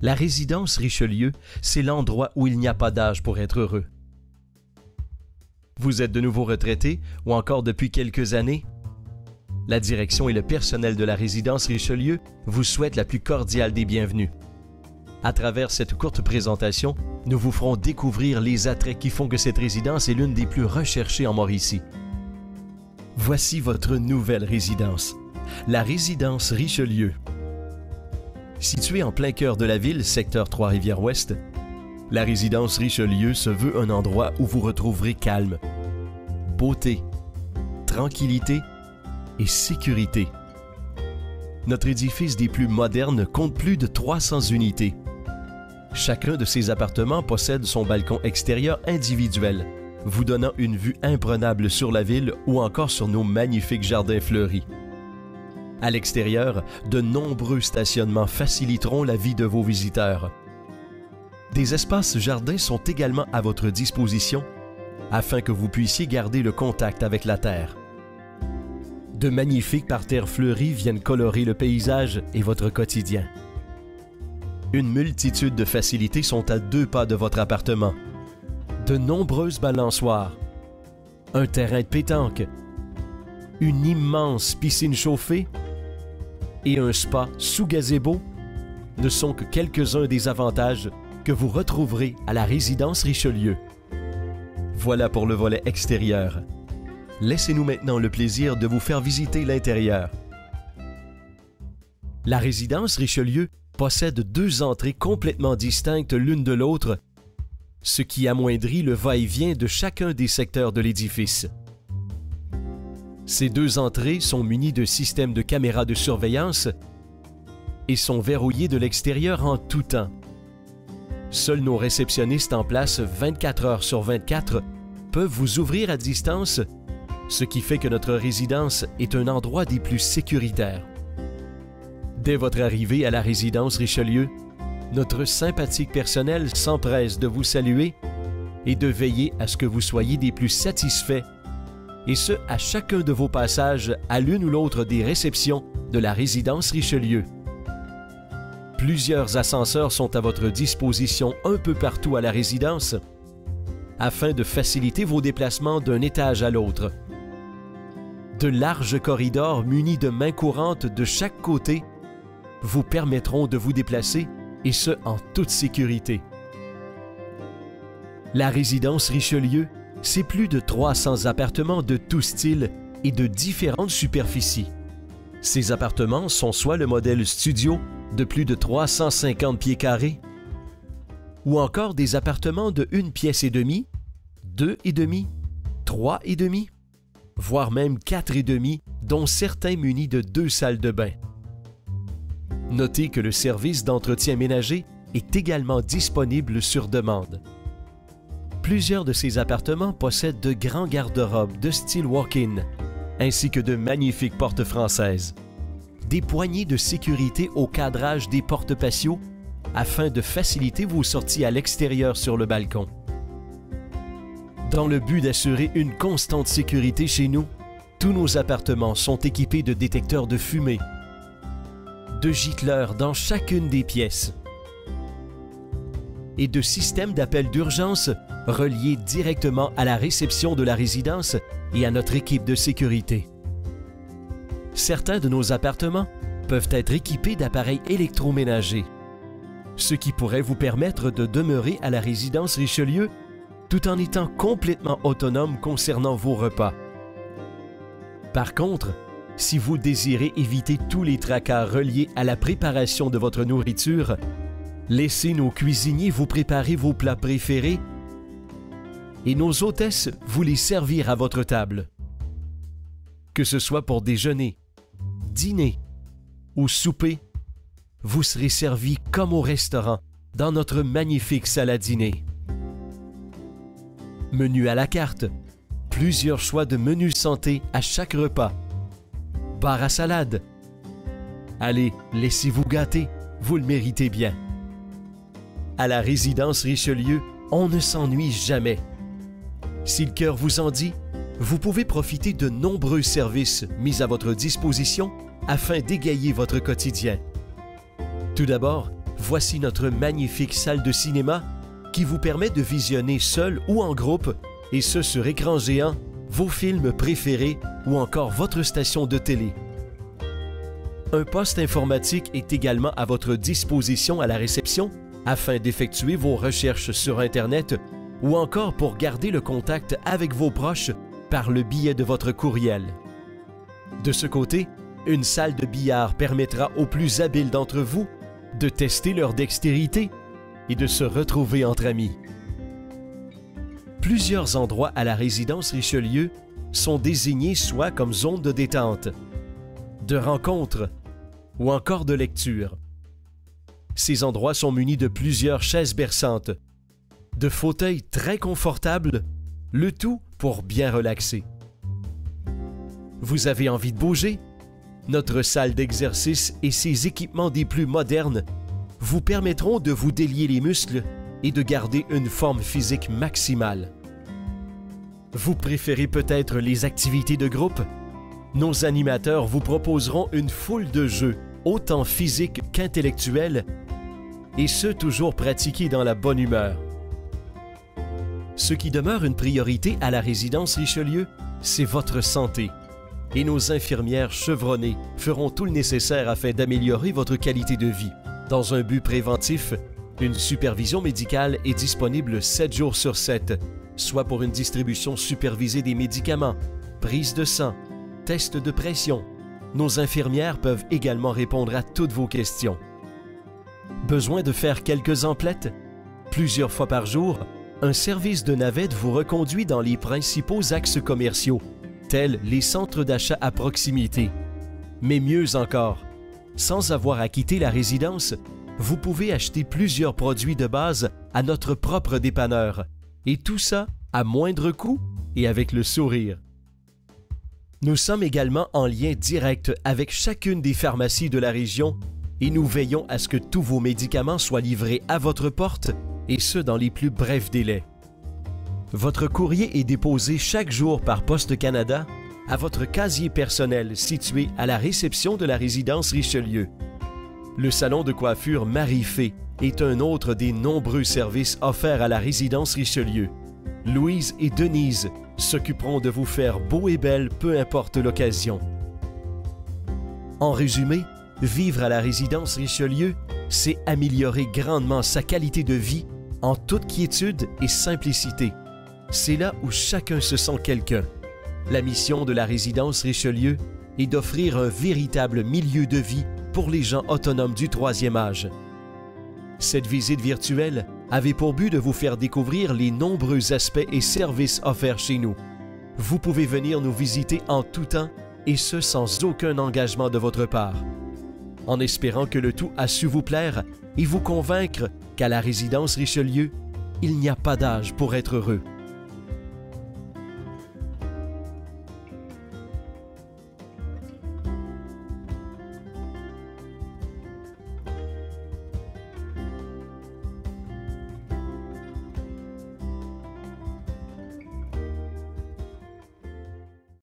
La résidence Richelieu, c'est l'endroit où il n'y a pas d'âge pour être heureux. Vous êtes de nouveau retraité ou encore depuis quelques années? La direction et le personnel de la résidence Richelieu vous souhaitent la plus cordiale des bienvenues. À travers cette courte présentation, nous vous ferons découvrir les attraits qui font que cette résidence est l'une des plus recherchées en Mauricie. Voici votre nouvelle résidence, la résidence Richelieu. Située en plein cœur de la ville, secteur Trois-Rivières-Ouest, la résidence Richelieu se veut un endroit où vous retrouverez calme, beauté, tranquillité et sécurité. Notre édifice des plus modernes compte plus de 300 unités. Chacun de ces appartements possède son balcon extérieur individuel, vous donnant une vue imprenable sur la ville ou encore sur nos magnifiques jardins fleuris. À l'extérieur, de nombreux stationnements faciliteront la vie de vos visiteurs. Des espaces jardins sont également à votre disposition afin que vous puissiez garder le contact avec la terre. De magnifiques parterres fleuris viennent colorer le paysage et votre quotidien. Une multitude de facilités sont à 2 pas de votre appartement. De nombreuses balançoires, un terrain de pétanque, une immense piscine chauffée et un spa sous gazebo ne sont que quelques-uns des avantages que vous retrouverez à la résidence Richelieu. Voilà pour le volet extérieur. Laissez-nous maintenant le plaisir de vous faire visiter l'intérieur. La résidence Richelieu possède 2 entrées complètement distinctes l'une de l'autre, ce qui amoindrit le va-et-vient de chacun des secteurs de l'édifice. Ces 2 entrées sont munies de systèmes de caméras de surveillance et sont verrouillées de l'extérieur en tout temps. Seuls nos réceptionnistes en place 24 heures sur 24 peuvent vous ouvrir à distance, ce qui fait que notre résidence est un endroit des plus sécuritaires. Dès votre arrivée à la résidence Richelieu, notre sympathique personnel s'empresse de vous saluer et de veiller à ce que vous soyez des plus satisfaits, et ce, à chacun de vos passages à l'une ou l'autre des réceptions de la résidence Richelieu. Plusieurs ascenseurs sont à votre disposition un peu partout à la résidence, afin de faciliter vos déplacements d'un étage à l'autre. De larges corridors munis de mains courantes de chaque côté vous permettront de vous déplacer, et ce, en toute sécurité. La résidence Richelieu, c'est plus de 300 appartements de tous styles et de différentes superficies. Ces appartements sont soit le modèle studio de plus de 350 pieds carrés, ou encore des appartements de 1 pièce et demie, 2 et demi, 3 et demi, voire même 4 et demi, dont certains munis de 2 salles de bain. Notez que le service d'entretien ménager est également disponible sur demande. Plusieurs de ces appartements possèdent de grands garde-robes de style walk-in, ainsi que de magnifiques portes françaises. Des poignées de sécurité au cadrage des portes patio afin de faciliter vos sorties à l'extérieur sur le balcon. Dans le but d'assurer une constante sécurité chez nous, tous nos appartements sont équipés de détecteurs de fumée, de gicleurs dans chacune des pièces et de systèmes d'appel d'urgence reliés directement à la réception de la résidence et à notre équipe de sécurité. Certains de nos appartements peuvent être équipés d'appareils électroménagers, ce qui pourrait vous permettre de demeurer à la résidence Richelieu tout en étant complètement autonome concernant vos repas. Par contre, si vous désirez éviter tous les tracas reliés à la préparation de votre nourriture, laissez nos cuisiniers vous préparer vos plats préférés et nos hôtesses vous les servir à votre table. Que ce soit pour déjeuner, dîner ou souper, vous serez servi comme au restaurant dans notre magnifique salle à dîner. Menu à la carte, plusieurs choix de menus santé à chaque repas, bar à salade. Allez, laissez-vous gâter, vous le méritez bien. À la résidence Richelieu, on ne s'ennuie jamais. Si le cœur vous en dit, vous pouvez profiter de nombreux services mis à votre disposition afin d'égayer votre quotidien. Tout d'abord, voici notre magnifique salle de cinéma qui vous permet de visionner seul ou en groupe, et ce sur écran géant, vos films préférés ou encore votre station de télé. Un poste informatique est également à votre disposition à la réception afin d'effectuer vos recherches sur Internet ou encore pour garder le contact avec vos proches par le biais de votre courriel. De ce côté, une salle de billard permettra aux plus habiles d'entre vous de tester leur dextérité et de se retrouver entre amis. Plusieurs endroits à la résidence Richelieu sont désignés soit comme zone de détente, de rencontre ou encore de lecture. Ces endroits sont munis de plusieurs chaises berçantes, de fauteuils très confortables, le tout pour bien relaxer. Vous avez envie de bouger? Notre salle d'exercice et ses équipements des plus modernes vous permettront de vous délier les muscles et de garder une forme physique maximale. Vous préférez peut-être les activités de groupe? Nos animateurs vous proposeront une foule de jeux, autant physiques qu'intellectuels, et ce toujours pratiqués dans la bonne humeur. Ce qui demeure une priorité à la résidence Richelieu, c'est votre santé. Et nos infirmières chevronnées feront tout le nécessaire afin d'améliorer votre qualité de vie. Dans un but préventif, une supervision médicale est disponible 7 jours sur 7, soit pour une distribution supervisée des médicaments, prise de sang, test de pression. Nos infirmières peuvent également répondre à toutes vos questions. Besoin de faire quelques emplettes? Plusieurs fois par jour, un service de navette vous reconduit dans les principaux axes commerciaux, tels les centres d'achat à proximité. Mais mieux encore, sans avoir à quitter la résidence, vous pouvez acheter plusieurs produits de base à notre propre dépanneur, et tout ça à moindre coût et avec le sourire. Nous sommes également en lien direct avec chacune des pharmacies de la région et nous veillons à ce que tous vos médicaments soient livrés à votre porte, et ce dans les plus brefs délais. Votre courrier est déposé chaque jour par Poste Canada à votre casier personnel situé à la réception de la résidence Richelieu. Le salon de coiffure Marie-Fé est un autre des nombreux services offerts à la résidence Richelieu. Louise et Denise s'occuperont de vous faire beau et belle peu importe l'occasion. En résumé, vivre à la résidence Richelieu, c'est améliorer grandement sa qualité de vie en toute quiétude et simplicité. C'est là où chacun se sent quelqu'un. La mission de la résidence Richelieu est d'offrir un véritable milieu de vie pour les gens autonomes du troisième âge. Cette visite virtuelle avait pour but de vous faire découvrir les nombreux aspects et services offerts chez nous. Vous pouvez venir nous visiter en tout temps et ce sans aucun engagement de votre part. En espérant que le tout a su vous plaire et vous convaincre qu'à la résidence Richelieu, il n'y a pas d'âge pour être heureux.